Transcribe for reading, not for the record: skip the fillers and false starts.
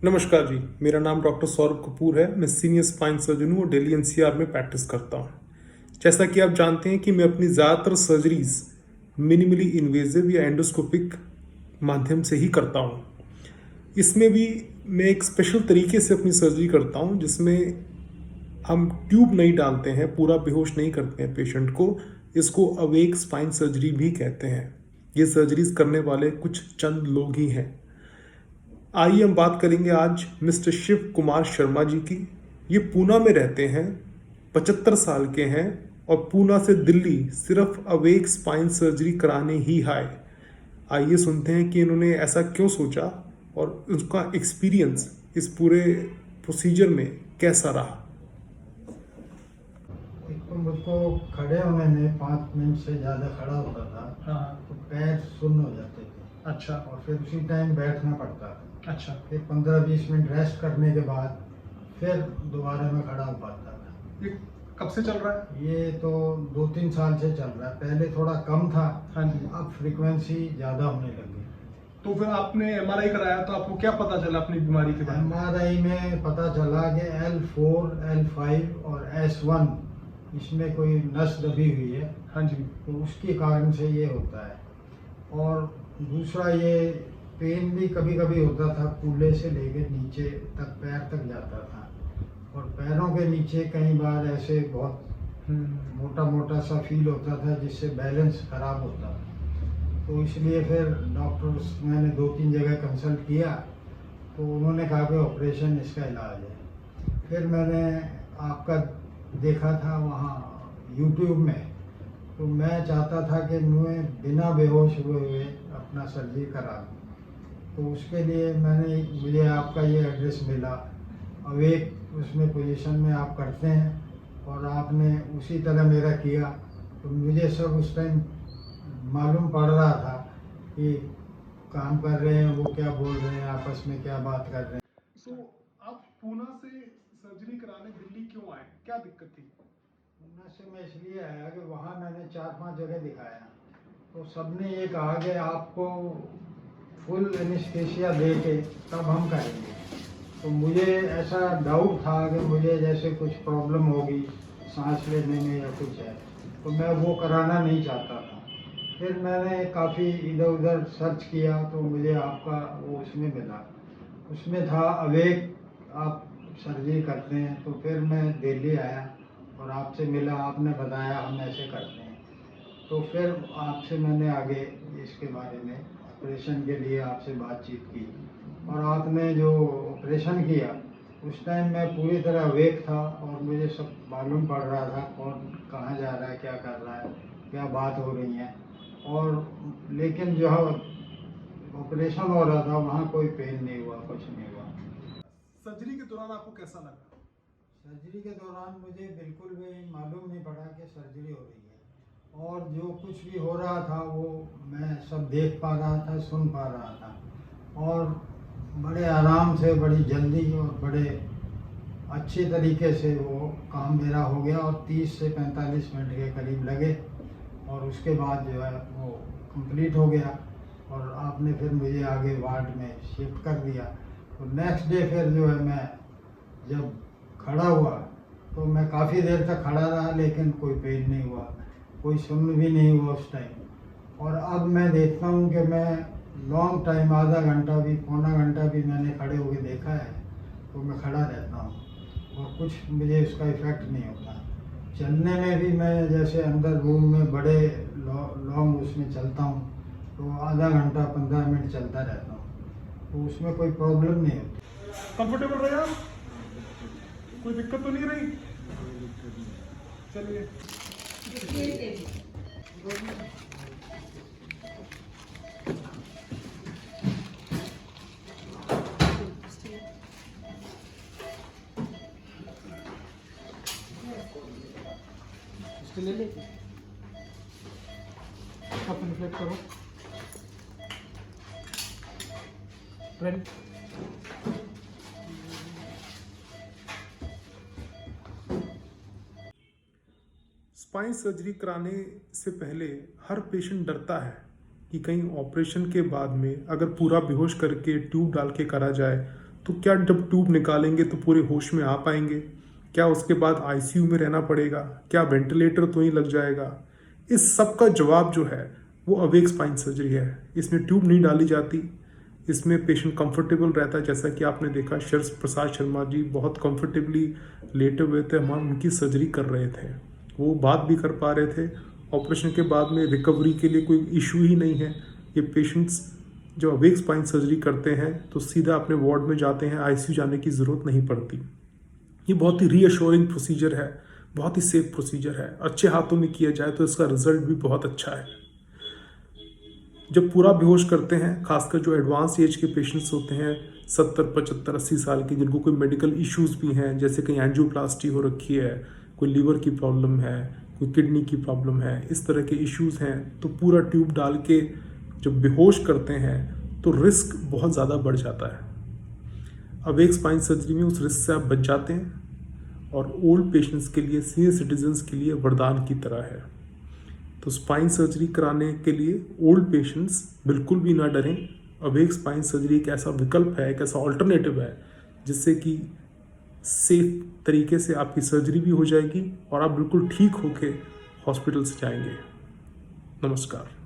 नमस्कार जी, मेरा नाम डॉक्टर सौरभ कपूर है। मैं सीनियर स्पाइन सर्जन हूँ और दिल्ली एनसीआर में प्रैक्टिस करता हूँ। जैसा कि आप जानते हैं कि मैं अपनी ज़्यादातर सर्जरीज मिनिमली इन्वेजिव या एंडोस्कोपिक माध्यम से ही करता हूँ। इसमें भी मैं एक स्पेशल तरीके से अपनी सर्जरी करता हूँ जिसमें हम ट्यूब नहीं डालते हैं, पूरा बेहोश नहीं करते हैं पेशेंट को। इसको अवेक स्पाइन सर्जरी भी कहते हैं। ये सर्जरीज करने वाले कुछ चंद लोग ही हैं। आइए हम बात करेंगे आज मिस्टर शिव कुमार शर्मा जी की। ये पूना में रहते हैं, 75 साल के हैं और पूना से दिल्ली सिर्फ अवेक स्पाइन सर्जरी कराने ही आए। आइए सुनते हैं कि इन्होंने ऐसा क्यों सोचा और उनका एक्सपीरियंस इस पूरे प्रोसीजर में कैसा रहा। एक तो मुझको खड़े होने में 5 मिनट से ज़्यादा खड़ा होता था। हाँ। तो पैर सुन्न हो जाते थे। अच्छा। और फिर उसी टाइम बैठना पड़ता था। अच्छा। फिर 15-20 मिनट रेस्ट करने के बाद फिर दोबारा मैं खड़ा हो पाता था। ये कब से चल रहा है? ये तो 2-3 साल से चल रहा है। पहले थोड़ा कम था। हाँ जी। अब फ्रीक्वेंसी ज़्यादा होने लगी। तो फिर आपने एमआरआई कराया तो आपको क्या पता चला अपनी बीमारी के बारे में? MRI में पता चला कि L4, L5 और S1 इसमें कोई नस दबी हुई है। हाँ जी। तो उसके कारण से ये होता है। और दूसरा ये पेन भी कभी कभी होता था, कूल्हे से लेके नीचे तक पैर तक जाता था। और पैरों के नीचे कई बार ऐसे बहुत मोटा मोटा सा फील होता था जिससे बैलेंस खराब होता था। तो इसलिए फिर डॉक्टर मैंने 2-3 जगह कंसल्ट किया तो उन्होंने कहा कि ऑपरेशन इसका इलाज है। फिर मैंने आपका देखा था वहाँ यूट्यूब में, तो मैं चाहता था कि मैं बिना बेहोश हुए अपना सर्जरी करा लूँ। तो उसके लिए मुझे आपका ये एड्रेस मिला। अवेक उसमें पोजीशन में आप करते हैं और आपने उसी तरह मेरा किया। तो मुझे सब उस टाइम मालूम पड़ रहा था कि काम कर रहे हैं वो क्या बोल रहे हैं, आपस में क्या बात कर रहे हैं। तो आप पूना से सर्जरी कराने दिल्ली क्यों आए? क्या दिक्कत थी? पूना से मैं इसलिए आया कि वहाँ मैंने 4-5 जगह दिखाया तो सबने ये कहा कि आपको फुल एनेस्थीसिया दे के तब हम करेंगे। तो मुझे ऐसा डाउट था कि मुझे जैसे कुछ प्रॉब्लम होगी सांस लेने में या कुछ है, तो मैं वो कराना नहीं चाहता था। फिर मैंने काफ़ी इधर उधर सर्च किया तो मुझे आपका वो उसमें मिला। उसमें था अवेक आप सर्जरी करते हैं। तो फिर मैं दिल्ली आया और आपसे मिला, आपने बताया हम ऐसे करते हैं। तो फिर आपसे मैंने आगे इसके बारे में ऑपरेशन के लिए आपसे बातचीत की। और आपने जो ऑपरेशन किया उस टाइम मैं पूरी तरह अवेक था और मुझे सब मालूम पड़ रहा था कौन कहाँ जा रहा है, क्या कर रहा है, क्या बात हो रही है। और लेकिन जो ऑपरेशन हो रहा था वहाँ कोई पेन नहीं हुआ, कुछ नहीं हुआ। सर्जरी के दौरान आपको कैसा लगा? सर्जरी के दौरान मुझे बिल्कुल भी मालूम नहीं पड़ा कि सर्जरी हो रही है। और जो कुछ भी हो रहा था वो मैं सब देख पा रहा था, सुन पा रहा था। और बड़े आराम से, बड़ी जल्दी और बड़े अच्छे तरीके से वो काम मेरा हो गया और 30 से 45 मिनट के करीब लगे और उसके बाद जो है वो कंप्लीट हो गया। और आपने फिर मुझे आगे वार्ड में शिफ्ट कर दिया। तो नेक्स्ट डे फिर जो है मैं जब खड़ा हुआ तो मैं काफ़ी देर तक खड़ा रहा लेकिन कोई पेन नहीं हुआ, कोई सुन्न भी नहीं हुआ उस टाइम। और अब मैं देखता हूँ कि मैं लॉन्ग टाइम, आधा घंटा भी, पौना घंटा भी मैंने खड़े होकर देखा है तो मैं खड़ा रहता हूँ और कुछ मुझे उसका इफ़ेक्ट नहीं होता। चलने में भी मैं जैसे अंदर रूम में बड़े लॉन्ग उसमें चलता हूँ तो आधा घंटा 15 मिनट चलता रहता हूँ, तो उसमें कोई प्रॉब्लम नहीं होती। कंफर्टेबल रहे आप? कोई दिक्कत तो नहीं रही? चलिए। ले ले कप इन्फ्लेट करो। फ्रेंड स्पाइन सर्जरी कराने से पहले हर पेशेंट डरता है कि कहीं ऑपरेशन के बाद में अगर पूरा बेहोश करके ट्यूब डाल के करा जाए तो क्या जब ट्यूब निकालेंगे तो पूरे होश में आ पाएंगे? क्या उसके बाद आईसीयू में रहना पड़ेगा? क्या वेंटिलेटर तो ही लग जाएगा? इस सब का जवाब जो है वो अवेक स्पाइन सर्जरी है। इसमें ट्यूब नहीं डाली जाती, इसमें पेशेंट कंफर्टेबल रहता है। जैसा कि आपने देखा शर्स प्रसाद शर्मा जी बहुत कंफर्टेबली लेटे हुए थे, हम उनकी सर्जरी कर रहे थे, वो बात भी कर पा रहे थे। ऑपरेशन के बाद में रिकवरी के लिए कोई इशू ही नहीं है। ये पेशेंट्स जो अवेक स्पाइन सर्जरी करते हैं तो सीधा अपने वार्ड में जाते हैं, आईसीयू जाने की ज़रूरत नहीं पड़ती। ये बहुत ही रीअश्योरिंग प्रोसीजर है, बहुत ही सेफ प्रोसीजर है। अच्छे हाथों में किया जाए तो इसका रिजल्ट भी बहुत अच्छा है। जब पूरा बेहोश करते हैं, खासकर जो एडवांस एज के पेशेंट्स होते हैं 70, 75, 80 साल के, जिनको कोई मेडिकल इश्यूज भी हैं, जैसे कहीं एंजियोप्लास्टी हो रखी है, कोई लीवर की प्रॉब्लम है, कोई किडनी की प्रॉब्लम है, इस तरह के इश्यूज हैं, तो पूरा ट्यूब डाल के जब बेहोश करते हैं तो रिस्क बहुत ज़्यादा बढ़ जाता है। अवेक स्पाइन सर्जरी में उस रिस्क से आप बच जाते हैं और ओल्ड पेशेंट्स के लिए, सीनियर सिटीजन्स के लिए वरदान की तरह है। तो स्पाइन सर्जरी कराने के लिए ओल्ड पेशेंट्स बिल्कुल भी ना डरें। अवेक स्पाइन सर्जरी एक ऐसा विकल्प है, एक ऐसा ऑल्टरनेटिव है जिससे कि सेफ तरीके से आपकी सर्जरी भी हो जाएगी और आप बिल्कुल ठीक होके हॉस्पिटल से जाएंगे। नमस्कार।